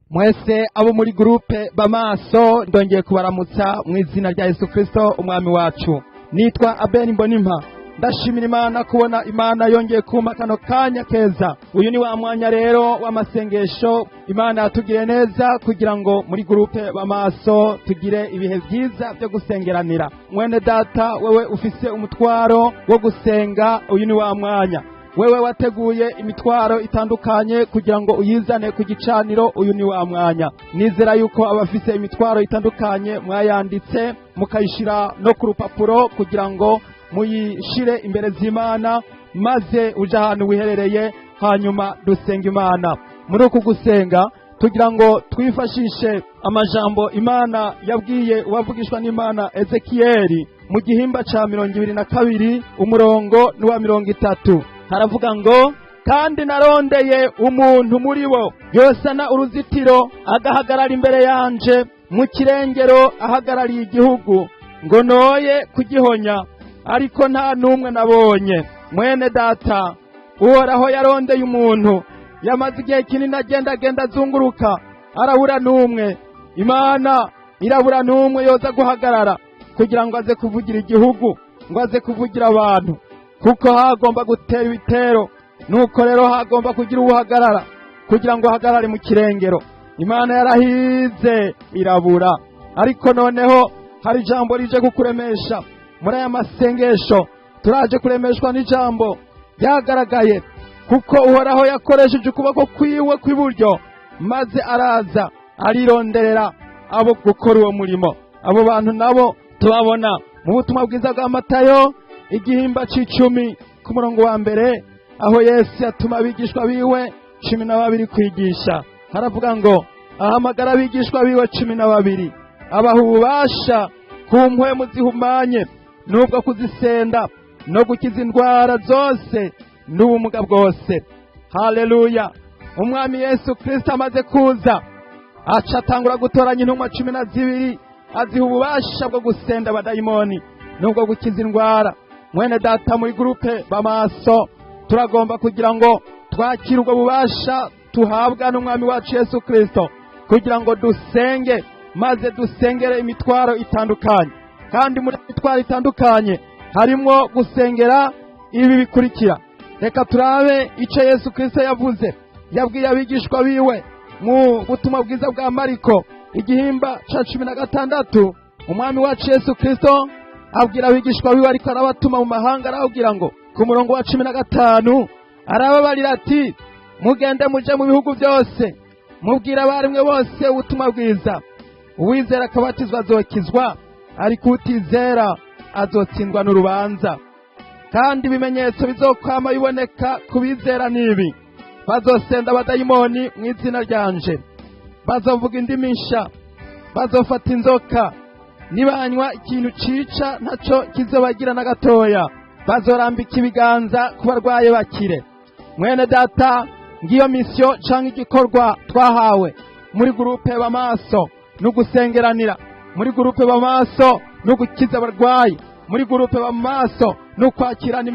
Mwese abo muri groupe bamaso ndongeye kubaramutsa mu izina rya Yesu Kristo umwami wacu. Nitwa Abel Mbonimpa. Ndashimira Imana kubona Imana yongeye kumpa kano kanya keza. Uyu ni wa mwanya rero w'amasengesho Imana yatugiriye neza kugira ngo muri groupe bamaso tugire ibihe byiza byo gusengeranira. Mwene data wewe ufise umutwaro wo gusenga, uyu ni wa mwanya. Wewe wateguye imitwaro itandukanye kugira ngo uyizane ku gicaniro, uyu ni wa mwanya. Nizera yuko abafise imitwaro itandukanye mwayanditse mukayishira no ku rupapuro kugira ngo muyishire imbere z'Imana, maze uje ahantu wiherereye hanyuma dusenga Imana. Muri uku gusenga tugira ngo twifashishe amajambo Imana yabwiye uwavugishwa n'Imana Ezekiyeli mu gihimba ca 22 umurongo n'uwa 30. Haravuga ngo, kandi narondeye umuntu muri bo yosana uruzitiro agahagarara imbere yanje mu kirengero ahagarariye igihugu ngo noye kugihonya, ariko nta numwe nabonye. Mwene data, Uhoraho yarondeye umuntu, yamaze igihe kinini agenda azunguruka, arabura numwe. Imana irabura numwe yoza guhagarara kugira ngo aze kuvugira igihugu, ngo aze kuvugira abantu, kuko hagomba gutera ibitero. Nuko rero hagomba kugira uhagarara kugira ngo hagarare mu kirengero. Imana yarahize irabura, ariko noneho hari ijambo rije kukuremesha. Muri aya masengesho turaje kuremeshwa n'ijambo ryagaragaye, kuko Uhoraho yakoresheje ukuboko kwiwe kw'iburyo, maze araza arironderera abo gukora uwo murimo. Abo bantu nabo tubabona mu butumwa bwiza bwa Matayo igihimba c'10 ku murongo wa mbere, aho Yesu yatuma abigishwa biwe 12 kwigisha. Haravuga ngo ahamagara abigishwa biwe 12, abaha ububasha ku mpwemu zihumanye n'ubwo kuzisenda no gukiza indwara zose n'ubumuga bwose. Haleluya! Umwami Yesu Kristo amaze kuza, aca atangura gutoranya intumwa 12, aziha ububasha bwo gusenda abadayimoni n'ubwo gukiza indwara. Mwene data, muri groupe bamaso turagomba kugira ngo twakire ubwo bubasha tuhabwa n'umwami wacu Yesu Kristo, kugira ngo dusenge, maze dusengere imitwaro itandukanye. Kandi muri imitwaro itandukanye harimo gusengera ibi bikurikira. Reka turabe ico Yesu Kristo yavuze. Yabwiye abigishwa biwe mu butumwa bwiza bwa Mariko igihimba ca 16. Umwami wacu Yesu Kristo abwira abigishwa biwe, ariko arabatuma mu mahanga, arababwira ngo ku murongo wa 15 arababarira ati, mugende muje mu bihugu byose, mubwira abarimwe bose ubutumwa bwiza. Uwizera akabatizwa azokizwa, ariko utizera azotsindwa n'urubanza. Kandi ibimenyetso bizokwama biboneka ku bizera nibi: bazosenda abadayimoni mu izina ryanje, bazovuga indimi nsha, bazofata inzoka, nibanywa ikintu cica ntaco kizobagira na gatoya, bazorambika ibiganza ku barwaye bakire. Mwene data, ngiyo misio canke igikorwa twahawe muri groupe bamaso no gusengeranira, muri groupe bamaso no gukiza abarwayi, muri groupe bamaso no kwakirana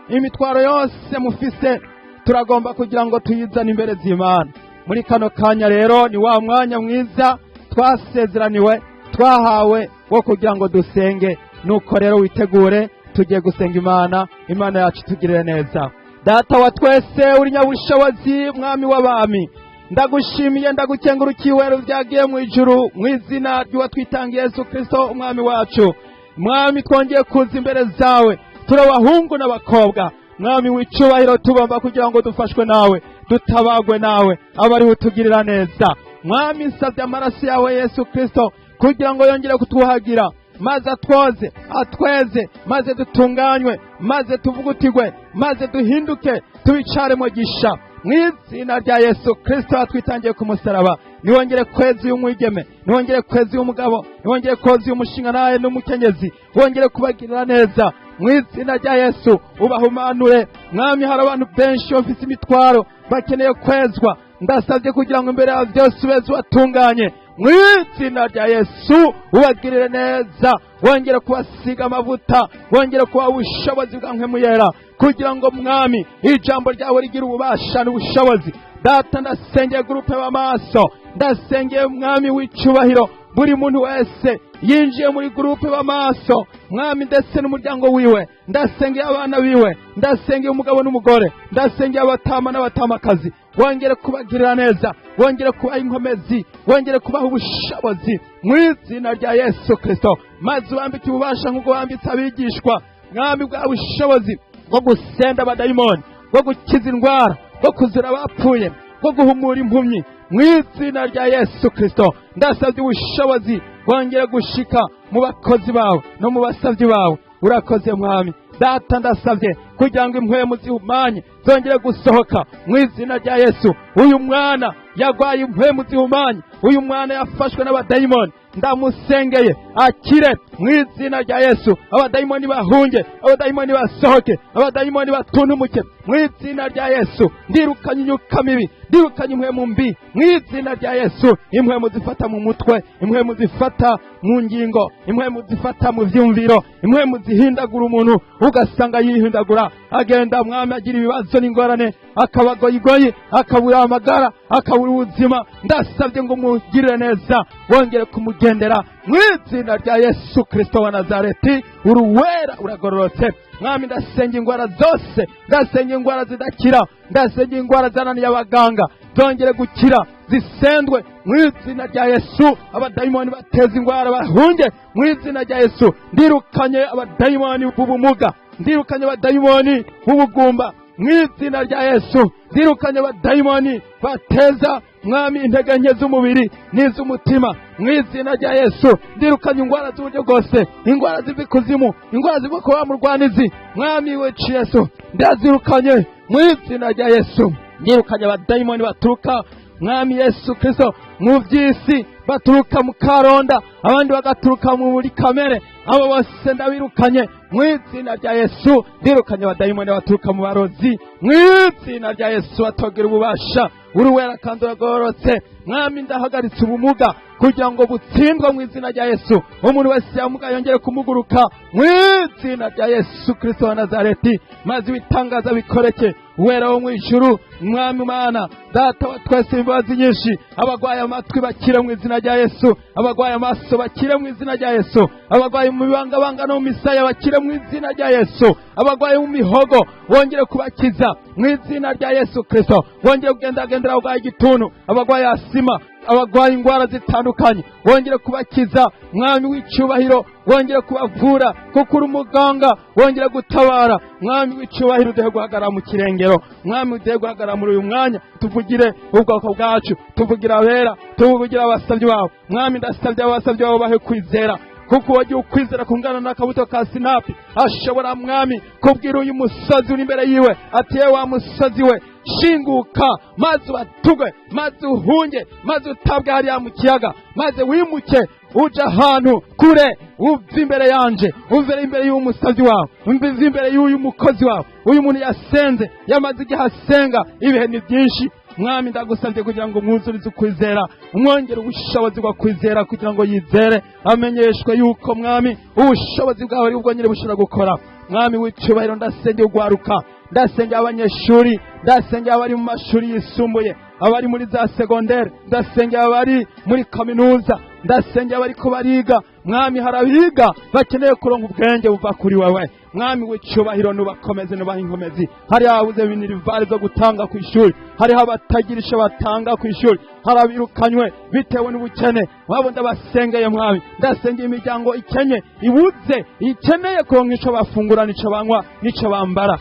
imitwaro yose mufise. Turagomba kugira ngo tuyizane imbere z'Imana. Muri kano kanya rero ni wa mwanya mwiza twasezeraniwe, twahawe wo kugira ngo dusenge. Nuko rero witegure, tugiye gusenga Imana. Imana yacu tugirire neza. Data wa twese, uri nyabushobozi, mwami w'abami, ndagushimiye ndagukengurukiye wero byagiye mu ijuru, mu izina ry'uwatwitangiye Yesu Kristo umwami wacu. Mwami, twongeye kuza imbere zawe, turabahungu n'abakobwa. Mwami w'icubahiro, tubamba kugira ngo dufashwe nawe, dutabagwe nawe, abariho utugirira neza. Mwami, nsavye amaraso yawe Yesu Kristo kugira ngo yongere kutuhagira, maze atweze, maze dutunganywe, maze tuvugutigwe, maze duhinduke, tubicaremo gisha. Mw'izina rya Yesu Kristo atwitangiye ku musaraba, niwongere kweza uyu mwigeme, niwongere kweza uyu mugabo, niwongere koza uyu mushinga naye n'umukenyezi, wongere kubagirira neza. Mw'izina rya Yesu ubahumanure. Mwami, hari abantu benshi bafise imitwaro bakeneye kwezwa, ndasavye kugira ngo imbere yawe byose ubeze watunganye. Mw'izina rya Yesu ubagirire neza, wongere kubasiga amavuta, wongere kuba ubushobozi bwa mpwemu yera, kugira ngo Mwami ijambo ryawe rigira ububasha n'ubushobozi data ndasengeye gurupe b'amaso, ndasengeye mwami w'icubahiro buri muntu wese yinjiye muri gurupe b'amaso mwami, ndetse n'umuryango wiwe, ndasengeye abana biwe, ndasengeye umugabo n'umugore, ndasengeye abatama n'abatamakazi, wongere kubagirira neza, wongere kubaha inkomezi, wongere kubaha ubushobozi mu izina rya Yesu Kristo, maze ubambike ububasha nk'ubwo wambitse abigishwa mwami bwa bushobozi bwo gusenda abadayimoni, bwo gukiza indwara, bwo kuzura abapfuye, bwo guhumura impumyi mu izina rya Yesu Kristo. Ndasabye ubushobozi wongere gushika mu bakozi bawe no mu basavyi bawe. Urakoze mwami data, ndasabye kugira ngo impwemu zihumanye zongere gusohoka mu izina rya Yesu. Uyu mwana yagwaye impwemu zihumanye, uyu mwana yafashwe n'abadayimoni, ndamusengeye akire mu izina rya Yesu. Abadayimoni bahunge, abadayimoni basohoke, abadayimoni batuntumuke mu izina rya Yesu. Ndirukanye inyuka mibi, ndirukanye impwemu mbi mu izina rya Yesu. Impwemu zifata mu mutwe, impwemu zifata mu ngingo, impwemu zifata mu vyumviro, impwemu zihindagura umuntu ugasanga yihindagura, agenda mwami agira ibibazo n'ingorane, akabagoyigoyi, akabura amagara, akabura ubuzima. Ndasabye ngo mugirire neza, wongere kumugendera mu izina rya Yesu Kristo wa Nazareti. Uruwera uragororotse mwami, ndasenga ingwara zose, ndasenga ingwara zidakira, ndasenga ingwara zananiye abaganga zongere gukira, zisendwe mu izina rya Yesu. Abadayimoni bateza ingwara bahunge mu izina rya Yesu. Ndirukanye abadayimoni b'ubumuga, ndirukanye abadayimoni b'ubugumba mu izina rya Yesu. Ndirukanye abadayimoni bateza mwami intege nke z'umubiri n'iz'umutima mu izina rya Yesu. Ndirukanye ingwara z'uburyo bwose, ingwara ziva ikuzimu, ingwara ziva ku bamurwanizi mwami w'ici Yesu, ndazirukanye mu izina rya Yesu. Ndirukanye abadayimoni baturuka mwami Yesu Kristo mu by'isi, baturuka mu karonda, abandi bagaturuka muri kamere, abo bose ndabirukanye mu izina rya Yesu. Ndirukanye abadayimoni baturuka mu barozi mu izina rya Yesu, batogera ububasha. Uruwera kandi uragororotse mwami, ndahagaritse ubumuga kugira ngo butsindwe mu izina rya Yesu. Umuntu wese yamuga yongere kumuguruka mu izina rya Yesu Kristo wa Nazareti, maze ibitangaza bikoreke uwera wo mu ijuru mwami Mana data wa twese imbabazi nyinshi. Abagwaye amatwi bakire mu izina rya Yesu, abagwaye amaso bakire mu izina rya Yesu, abagwaye mu bibangabanga no mu misaya bakire mu izina rya Yesu, abagwaye mu mihogo wongere kubakiza mu izina rya Yesu Kristo. Wongere kugendagendera abagwaye igituntu, abagwaye asima, abagwaye ingwara zitandukanye wongere kubakiza mwami w'icubahiro, wongere kubavura kuko uri umuganga, wongere gutabara mwami w'icubahiro. Udehe guhagarara mu kirengero mwami, udehe guhagarara muri uyu mwanya, tuvugire ubwoko bwacu, tuvugira abera, tuvugira abasavyi bawe mwami. Ndasavye abasavyi bawe bahe kwizera, kuko wagiye ukwizera kungana n'akabuto ka sinapi. Ashobora mwami kubwira uyu musozi uri imbere yiwe ati yewe wa musozi we shinguka, maze ubatugwe, maze uhunge, maze utabwe hariya mu kiyaga, maze wimuke uja ahantu kure, uva imbere yanje, uve imbere y'uyu musozi wawe, uve imbere y'uyu mukozi wawe. Uyu muntu yasenze, yamaze igihe asenga, ibihe ni byinshi mwami. Ndagusabye kugira ngo mwuzurize ukwizera, umwongere ubushobozi bwo kwizera kugira ngo yizere, amenyeshwe yuko mwami ubushobozi bwawe ari bwo nyine bushobora gukora mwami w'icubahiro. Ndasengeye ugwaruka, ndasengeye abanyeshuri, ndasengeye abari mu mashuri yisumbuye, abari muri za segondere, ndasengeye abari muri kaminuza, ndasengeye abari ko bariga mwami. Harabiga bakeneye kuronka ubwenge buva kuri wewe mwami w'icubahiro. Nubakomeze, nubaha inkomezi. Hari abuze binirivare zo gutanga ku ishuri, hariho abatagirisha batanga ku ishuri, harabirukanywe bitewe n'ubukene. Wabo ndabasengeye mwami, ndasengeye imiryango ikenye, ibuze, ikeneye kuronka ico bafungura, nico banywa, nico bambara.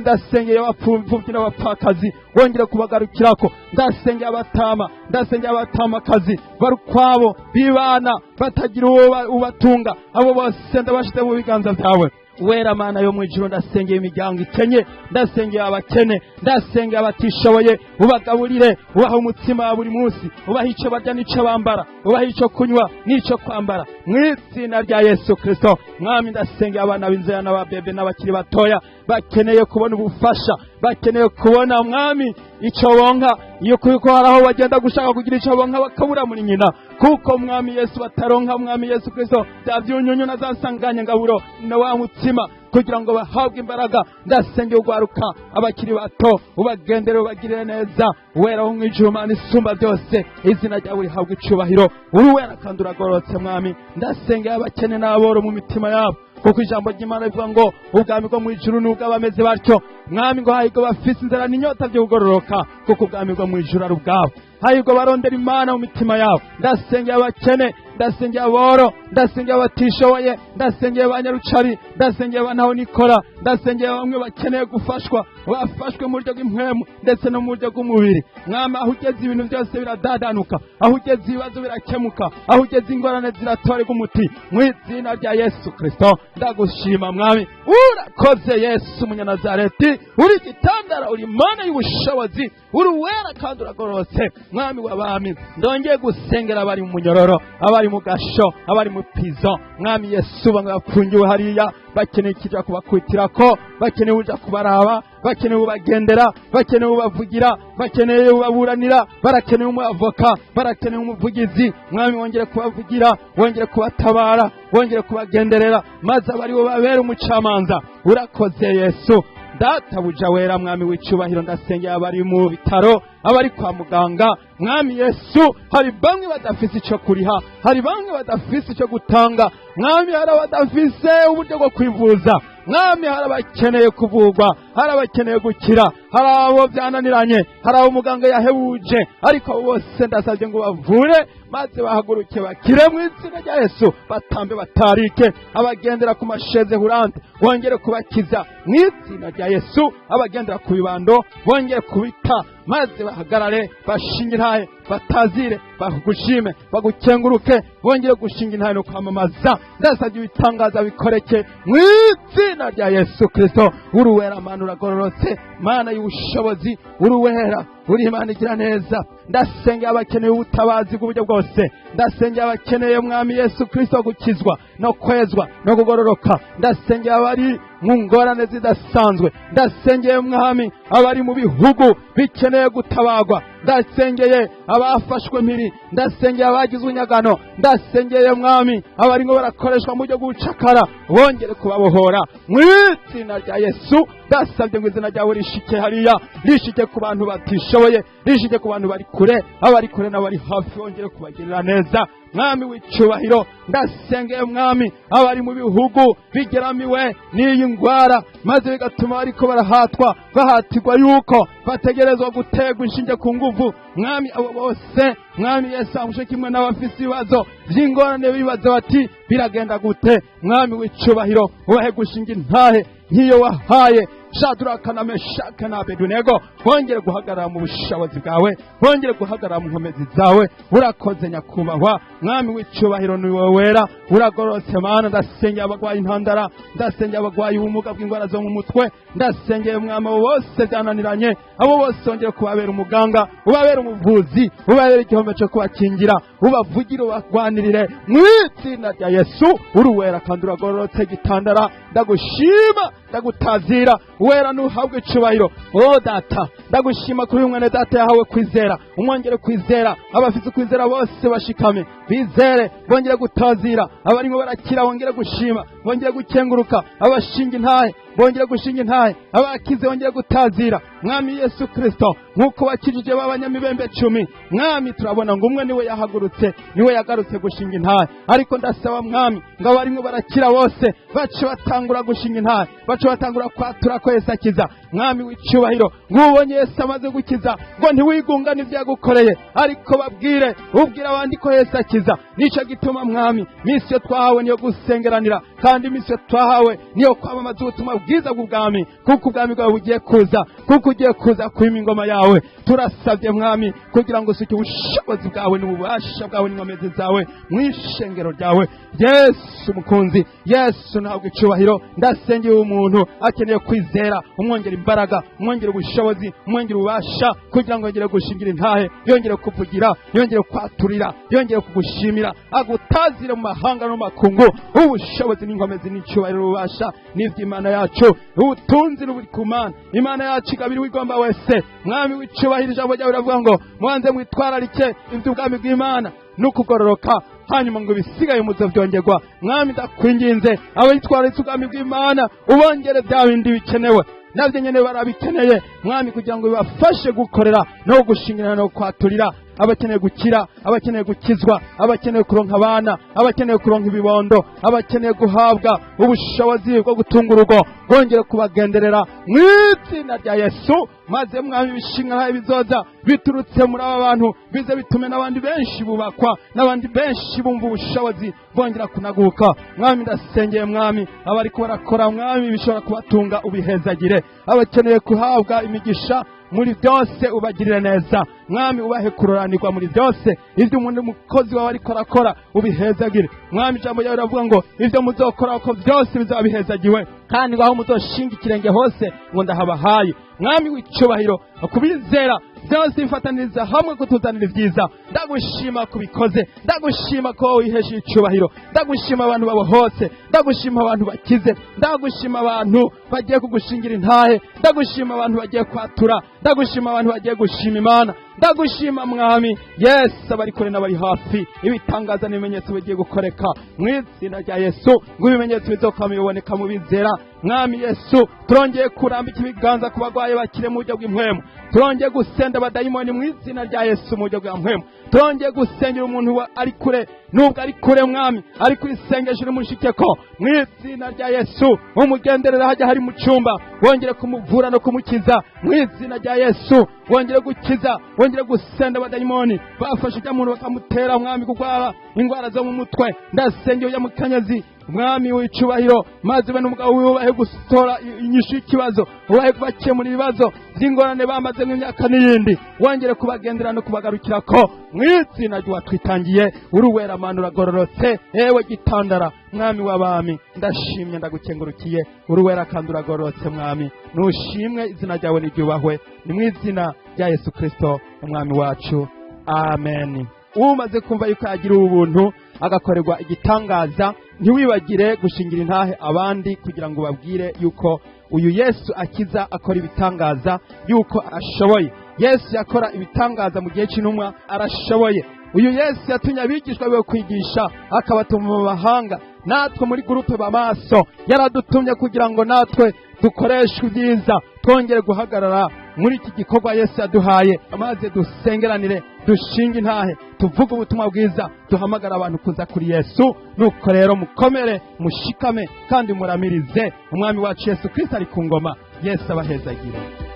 Ndasengeye abapfuvyi n'abapfakazi, wongere kubagarukirako. Ndasengeye abatama, ndasengeye abatamakazi barukwabo bibana batagira ubatunga, abo bose ndabashyize mu biganza byawe. Wera Mana yo mu ijuru, ndasengeye imiryango ikenye, ndasengeye abakene, ndasengeye abatishoboye, ubagaburire, ubaha umutsima wa buri munsi, ubaha ico barya n'ico bambara, ubaha ico kunywa n'ico kwambara mu izina rya Yesu Kristo mwami. Ndasengeye abana b'inzira n'ababebe n'abakiri batoya bakeneye kubona ubufasha, bakeneye kubona mwami ico bonka, iyo kuko haraho bagenda gushaka kugira ico bonka bakabura muri nyina, kuko mwami Yesu bataronka mwami Yesu Kristo bya byunyunyu na zasanganye ngaburo na wa mutsima kugira ngo bahabwe imbaraga. Ndasengeye ugwaruka abakiri bato ubagendere ubagirire neza. Wera wo mwijuru Mana isumba byose, izina ryawe rihabwe icubahiro. Uri wera kandi uragororotse Mwami. Ndasengeye abakene n'aboro mu mitima yabo, kuko ijambo ry'Imana rivuga ngo ubwami bwo mwijuru ni ubw'abameze batyo. Mwami ngo hahirwa bafise inzara n'inyota byo kugororoka, kuko ubwami bwo mwijuru ari ubwabo. Hahirwa barondera Imana mu mitima yabo. Ndasengeye abakene, ndasengeye aboro, ndasengeye abatishoboye, ndasengeye abanyarucari, ndasengeye abanaho nikora, ndasengeye bamwe bakeneye gufashwa, bafashwe mu buryo bw'impwemu ndetse no mu buryo bw'umubiri. Mwami aho ugeze ibintu byose biradadanuka, aho ugeze ibibazo birakemuka, aho ugeze ingorane ziratorerwa umuti. Mu izina rya Yesu Kristo ndagushima Mwami. Urakoze Yesu Umunyanazareti, uri igitandara, uri Imana y'ubushobozi, uri wera kandi uragororotse Mwami w'abami. Ndongeye gusengera abari mu munyororo, abari mu gasho, abari mu pizo. Mwami Yesu bamwe bapfungiwe hariya bakeneye ikija kubakwitirako, bakeneye uja kubaraba, bakeneye ubagendera, bakeneye ubavugira, bakeneye ubaburanira, barakeneye umwavoka, barakeneye umuvugizi. Mwami wongere kubavugira, wongere kubatabara, wongere kubagenderera, maze abari bo babera umucamanza. Urakoze Yesu Databuja wera Mwami w'icubahiro. Ndasengeye abari mu bitaro, abari kwa muganga. Mwami Yesu, hari bamwe badafise ico kuriha, hari bamwe badafise ico gutanga. Mwami hari abadafise uburyo bwo kwivuza. Mwami hari abakeneye kuvugwa, hari abakeneye gukira, hari abo byananiranye, hari abo muganga yahebuje, ariko abo bose ndasabye ngo bavure maze bahaguruke bakire mu izina rya Yesu. Batambe batarike, abagendera ku masheze hurante wongere kubakiza mu izina rya Yesu. Abagendera ku bibando wongere kubita, maze bahagarare bashinge intahe, batazire, bagushime, bagukenguruke, wongere gushinga intahe no kwamamaza. Ndasabye ibitangaza bikoreke mu izina rya Yesu Kristo. Uri wera Mana uragororotse, Mana y'ubushobozi, uri wera, uri Imana igira neza. Ndasengeye abakeneye ubutabazi bw'uburyo bwose, ndasengeye abakeneye Mwami Yesu Kristo gukizwa no kwezwa no kugororoka. Ndasengeye abari mu ngorane zidasanzwe, ndasengeye Mwami abari mu bihugu bikeneye gutabagwa, ndasengeye abafashwe mpiri, ndasengeye abagize unyagano, ndasengeye Mwami abari ngo barakoreshwa mu buryo bw'ubucakara, wongere kubabohora mu izina rya Yesu. Ndasabye ngo izina ryawe rishike hariya, rishike ku bantu batishoboye, rishike ku bantu bari kure, abari kure n'abari hafi, wongere kubagirira neza Mwami w'icubahiro. Ndasengeye Mwami abari mu bihugu bigeramiwe n'iyi ngwara, maze bigatuma bariko barahatwa, bahatirwa yuko bategerezwa gutegwa inshinge ku nguvu. Mwami abo bose, Mwami Yesu amushe kimwe n'abafise ibibazo by'ingorane, bibaza bati biragenda gute. Mwami w'icubahiro ubahe gushinga intahe nk'iyo wahaye Shadraka na Meshaki na Abedunego. Wongere guhagarara mu bushobozi bwawe, wongere guhagarara mu nkomezi zawe. Urakoze nyakubahwa Mwami w'icubahiro, ni wowe wera, uragororotse Mana. Ndasengeye abagwaye intandara, ndasengeye abagwaye ubumuga bw'ingwara zo mu mutwe, ndasengeye Mwami abo bose byananiranye, abo bose wongere kubabera umuganga, ubabera umuvuzi, ubabera igihome cyo kubakingira, ubavugire, ubagwanirire mu izina rya Yesu. Uri wera kandi uragororotse gitandara. Ndagushima, ndagutazira, wera nuhabwe icubahiro. O Data, ndagushima kuri uyu mwene Data yahawe kwizera, umwongere kwizera. Abafite kwizera bose bashikame, bizere, bongere gutazira. Abarimo barakira wongere gushima, bongere gukenguruka. Abashinga intahe bongere gushinga intahe, abakize bongere gutazira. Mwami Yesu Kristo, nkuko wakijije b'abanyamibembe 10, Mwami turabona ngo umwe niwe yahagurutse, niwe yagarutse gushinga intahe. Ariko ndasaba Mwami ngo abarimo barakira bose bace batangura gushinga intahe, bace batangura kwatura ko Yesu akiza. Mwami w'icubahiro, ngubonye Yesu amaze gukiza, ngo ntiwigungane ibyagukoreye, ariko babwire, ubwira abandi ko Yesu akiza. Nico gituma Mwami misi yo twahawe niyo gusengeranira, kandi misi yo twahawe niyo kwamamaza ubutumwa bwiza bw'ubwami, kuko ubwami bwawe bugiye kuza, kuko ugiye kuza kwima ingoma yawe. Turasabye Mwami kugira ngo usuke ubushobozi bwawe n'ububasha bwawe n'inkomezi zawe mu ishengero ryawe. Yesu mukunzi, Yesu ntabwo icubahiro. Ndasengeye umuntu akeneye kwizera, umwongere imbaraga, umwongere ubushobozi, umwongere ububasha, kugira ngo yongere gushingira intahe, yongere kuvugira, yongere kwaturira, yongere kugushimira, agutazire mu mahanga no mu makungu ubushobozi n'inkomezi n'icyubahiro ububasha n'ivy'Imana yacu. Ubutunzi n'uburi ku Mana, Imana yacu igabira uwigomba wese. Mwami w'icyubahiro, ijambo ryawe riravuga ngo mwanze mwitwararike ivy'ubwami bw'Imana n'ukugororoka, hanyuma ngo ibisigaye muzovyongerwa. Mwami ndakwinginze, abitwararitse ubwami bw'Imana ubongere bya bindi bikenewe, navyo nyene barabikeneye Mwami, kugira ngo bibafashe gukorera no gushingirana no kwaturira abakeneye gukira, abakeneye gukizwa, abakeneye kuronka abana, abakeneye kuronka ibibondo, abakeneye guhabwa ubushobozi bwo gutunga urugo, bongere kubagenderera mu izina rya Yesu. Maze Mwami ibishingana bizoza biturutse muri aba bantu bize bitume n'abandi benshi bubakwa, n'abandi benshi bumva ubushobozi bongera kunaguka. Mwami ndasengeye Mwami abari ko barakora Mwami bishobora kubatunga ubihezagire, abakeneye kuhabwa imigisha muri byose ubagirire neza Mwami, ubahe kuroranirwa muri byose. Ibyo umuntu mukozi wawe ariko arakora ubihezagire Mwami. Ijambo ryawe riravuga ngo ibyo muzokora ko byose bizaba bihezagiwe, kandi aho muzoshinga ikirenge hose ngo ndahabahaye. Mwami w'icyubahiro, kubizera byose bifataniriza hamwe kutuzanira ibyiza. Ndagushima kubikoze, ndagushima ko wihesha icyubahiro, ndagushima abantu babo hose, ndagushima abantu bakize, ndagushima abantu bagiye kugushingira intahe, ndagushima abantu bagiye kwatura, ndagushima abantu bagiye gushima Imana, ndagushima Mwami. Yesu, abari kure n'abari hafi, ibitangaza n'ibimenyetso bigiye gukoreka mu izina rya Yesu, ngo ibimenyetso bizokwama biboneka mu bizera. Mwami Yesu, turongeye kurambika ibiganza ku bagwaye bakire mu buryo bw'impwemu, turongeye gusenda abadayimoni mu izina rya Yesu mu buryo bwa mpwemu, turongeye gusengera umuntu ari kure, nubwo ari kure Mwami, ari kwisengesha umushikeko mu izina rya Yesu. Umugenderera hajya hari mu cyumba, wongere kumuvura no kumukiza mu izina rya Yesu, wongere gukiza, wongere gusenda abadayimoni bafashe ujya muntu bakamutera Mwami kugwara indwara zo mu mutwe. Ndasengeye ujya mu kanyazi Mwami w'icyubahiro, maze be n'umugabo wiwe ubahe gutora inyishu y'ikibazo, ubahe kubakemura ibibazo by'ingorane bamaze nk'imyaka n'iyindi, wongere kubagendera no kubagarukira ko mu izina ry'uwatwitangiye. Uruwera Mana uragororotse, ewe gitandara Mwami w'abami, ndashimye ndagukengurukiye. Uruwera kandi uragororotse Mwami, nushimwe, izina ryawe niryubahwe, ni mu izina rya Yesu Kristo umwami wacu, amen. Umaze kumva yuko yagira ubuntu agakorerwa igitangaza, ntiwibagire gushingira intahe abandi kugira ngo babwire yuko uyu Yesu akiza, akora ibitangaza, yuko ashoboye. Yesu yakora ibitangaza mu gihe cy'intumwa, arashoboye. Uyu Yesu yatumye abigishwa be kwigisha, akabatuma mu mahanga. Natwe muri gurupe b'amaso yaradutumye kugira ngo natwe dukoreshe ibyiza, twongere guhagarara muri iki gikorwa Yesu yaduhaye, maze dusengeranire, dushinge intahe, tuvuge ubutumwa bwiza, duhamagara abantu kuza kuri Yesu. Nuko rero mukomere, mushikame kandi muramirize, umwami wacu Yesu Kristo ari ku ngoma. Yesu abahezagire.